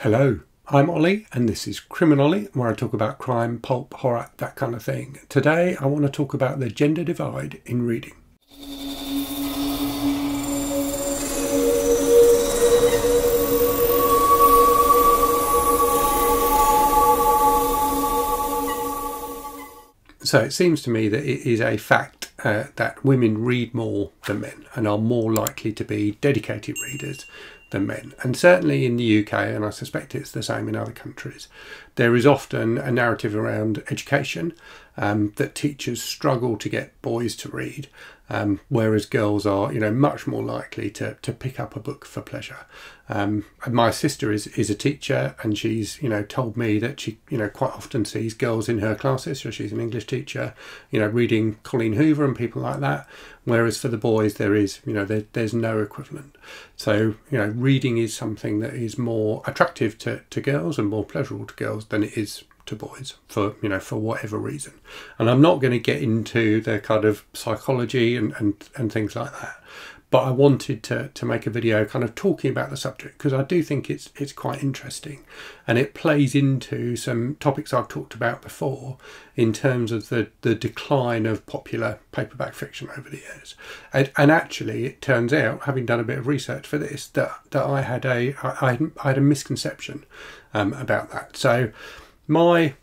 Hello, I'm Ollie and this is Olly, where I talk about crime, pulp, horror, that kind of thing. Today I want to talk about the gender divide in reading. So it seems to me that it is a fact that women read more than men and are more likely to be dedicated readers than men. And certainly in the UK, and I suspect it's the same in other countries, there is often a narrative around education that teachers struggle to get boys to read, whereas girls are, much more likely to pick up a book for pleasure. And my sister is a teacher, and she's, told me that she, quite often sees girls in her classes. So she's an English teacher, reading Colleen Hoover and people like that. Whereas for the boys, there is, there's no equivalent. So, reading is something that is more attractive to girls and more pleasurable to girls than it is to boys for whatever reason. And I'm not going to get into the kind of psychology and things like that, but I wanted to make a video kind of talking about the subject because I do think it's quite interesting, and it plays into some topics I've talked about before in terms of the decline of popular paperback fiction over the years. And actually it turns out, having done a bit of research for this, that I had a misconception about that. So my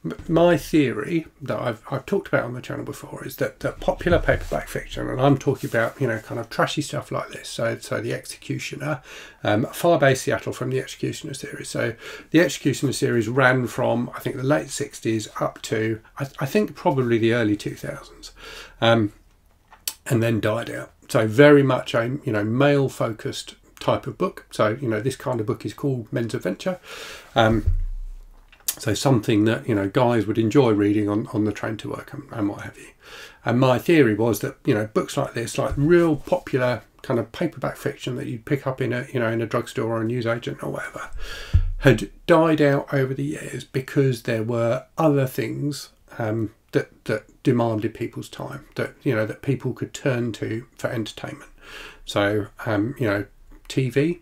theory that I've talked about on the channel before is that popular paperback fiction, and I'm talking about kind of trashy stuff like this, so The Executioner, Fire-by Seattle from the Executioner series. So the Executioner series ran from I think the late 60s up to I think probably the early 2000s, and then died out. So very much a male focused type of book. So this kind of book is called men's adventure. So something that, guys would enjoy reading on the train to work and what have you. And my theory was that, books like this, like real popular kind of paperback fiction that you'd pick up in a drugstore or a newsagent or whatever, had died out over the years because there were other things that demanded people's time, that people could turn to for entertainment. So, TV,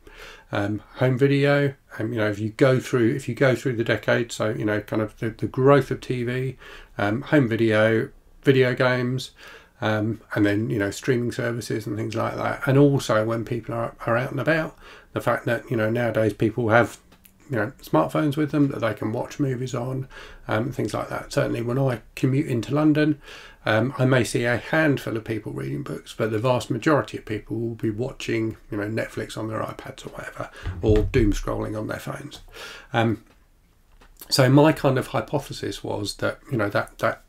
home video, if you go through the decades, so kind of the growth of TV, home video, video games, and then streaming services and things like that. And also when people are out and about, the fact that nowadays people have smartphones with them that they can watch movies on, things like that. Certainly when I commute into London, I may see a handful of people reading books, but the vast majority of people will be watching Netflix on their iPads or whatever, or doom scrolling on their phones. So my kind of hypothesis was that that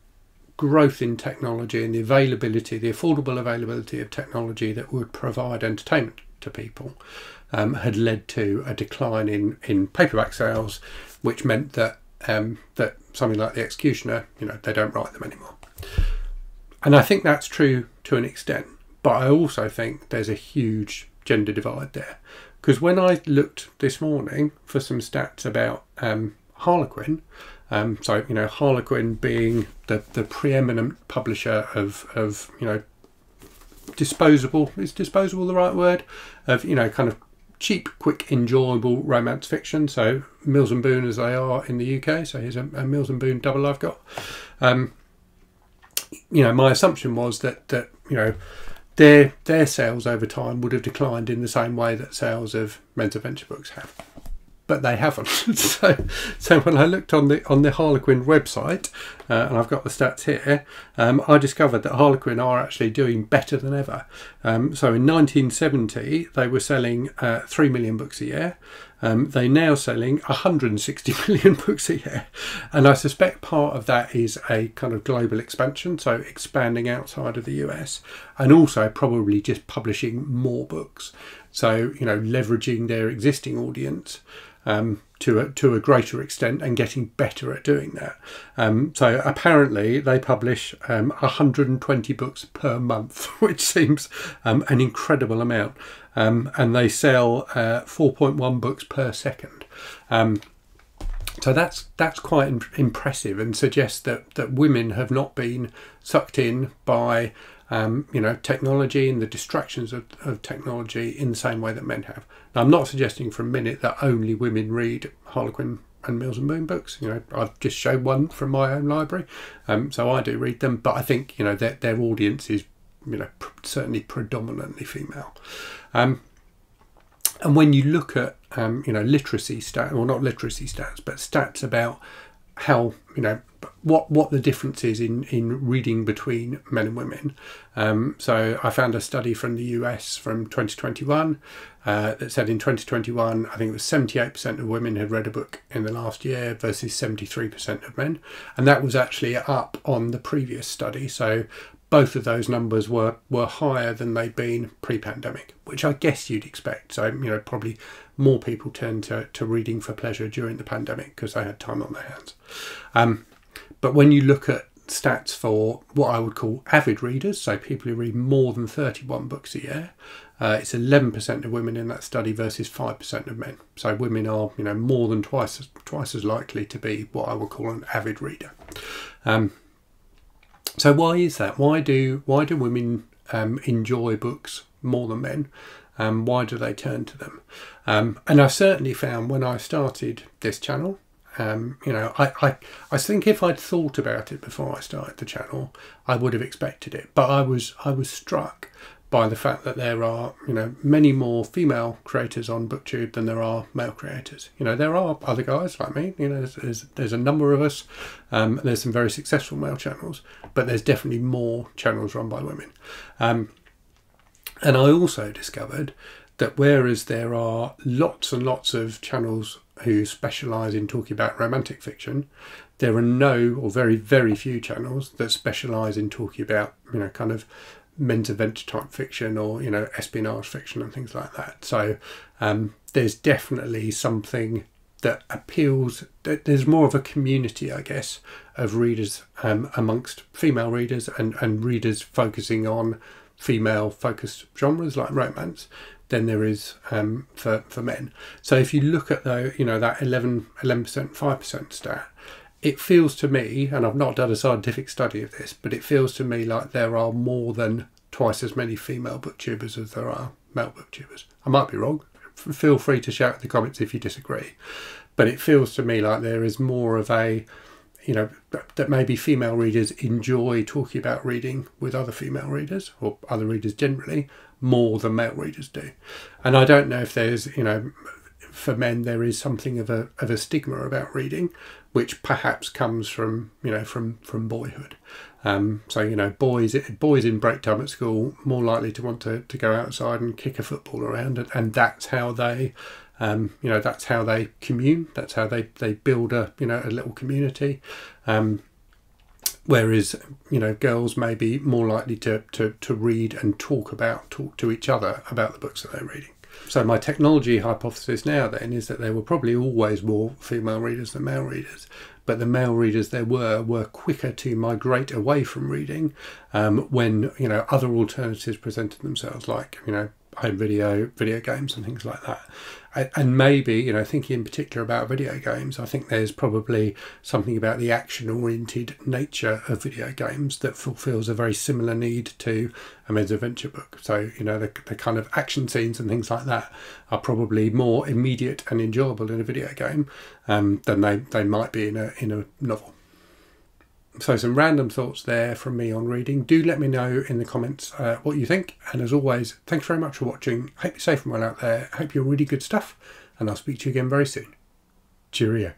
growth in technology and the affordable availability of technology that would provide entertainment to people had led to a decline in paperback sales, which meant that that something like The Executioner, they don't write them anymore. And I think that's true to an extent, but I also think there's a huge gender divide there, because when I looked this morning for some stats about Harlequin, so Harlequin being the preeminent publisher of disposable, is disposable the right word, of kind of cheap, quick, enjoyable romance fiction. So Mills and Boon as they are in the UK. So here's a Mills and Boon double I've got. My assumption was that their sales over time would have declined in the same way that sales of men's adventure books have. But they haven't. so when I looked on the Harlequin website, and I've got the stats here, I discovered that Harlequin are actually doing better than ever. So in 1970, they were selling 3 million books a year. They're now selling 160 million books a year. And I suspect part of that is a kind of global expansion, so expanding outside of the US, and also probably just publishing more books. So, leveraging their existing audience to a greater extent and getting better at doing that. So apparently they publish 120 books per month, which seems an incredible amount. And they sell 4.1 books per second. So that's quite impressive, and suggests that women have not been sucked in by technology and the distractions of technology in the same way that men have. Now, I'm not suggesting for a minute that only women read Harlequin and Mills and Boon books. I've just showed one from my own library, so I do read them. But I think their audience is certainly predominantly female. And when you look at literacy stats, or not literacy stats, but stats about how what the difference is in reading between men and women. So I found a study from the US from 2021 that said in 2021, I think it was 78% of women had read a book in the last year versus 73% of men. And that was actually up on the previous study. So both of those numbers were higher than they'd been pre-pandemic, which I guess you'd expect. So, probably more people turned to reading for pleasure during the pandemic because they had time on their hands. But when you look at stats for what I would call avid readers, so people who read more than 31 books a year, it's 11% of women in that study versus 5% of men. So women are, more than twice as likely to be what I would call an avid reader. So why is that? Why do women enjoy books more than men? Why do they turn to them? And I certainly found when I started this channel, I think if I'd thought about it before I started the channel, I would have expected it. But I was struck by the fact that there are, many more female creators on BookTube than there are male creators. There are other guys like me. There's a number of us. There's some very successful male channels, but there's definitely more channels run by women. And I also discovered that whereas there are lots and lots of channels who specialise in talking about romantic fiction, there are no or very, very few channels that specialise in talking about, kind of men's adventure type fiction or, espionage fiction and things like that. So there's definitely something that appeals, there's more of a community, I guess, of readers amongst female readers and readers focusing on female focused genres like romance than there is for men. So if you look at that 11%, 5% stat, it feels to me, and I've not done a scientific study of this, but it feels to me like there are more than twice as many female booktubers as there are male booktubers. I might be wrong. Feel free to shout in the comments if you disagree. But it feels to me like there is more of a, that maybe female readers enjoy talking about reading with other female readers or other readers generally more than male readers do. And I don't know if there's, for men there is something of a stigma about reading, which perhaps comes from from boyhood. So boys in break time at school more likely to want to go outside and kick a football around, and that's how they that's how they commune. That's how they build a little community. Whereas girls may be more likely to read and talk to each other about the books that they're reading. So my technology hypothesis now then is that there were probably always more female readers than male readers, but the male readers there were quicker to migrate away from reading when other alternatives presented themselves, like home video games and things like that. And maybe thinking in particular about video games, I think there's probably something about the action-oriented nature of video games that fulfills a very similar need to a men's adventure book. So the kind of action scenes and things like that are probably more immediate and enjoyable in a video game than they might be in a novel. So some random thoughts there from me on reading. Do let me know in the comments what you think. And as always, thanks very much for watching. Hope you're safe and well out there. Hope you're reading good stuff. And I'll speak to you again very soon. Cheerio.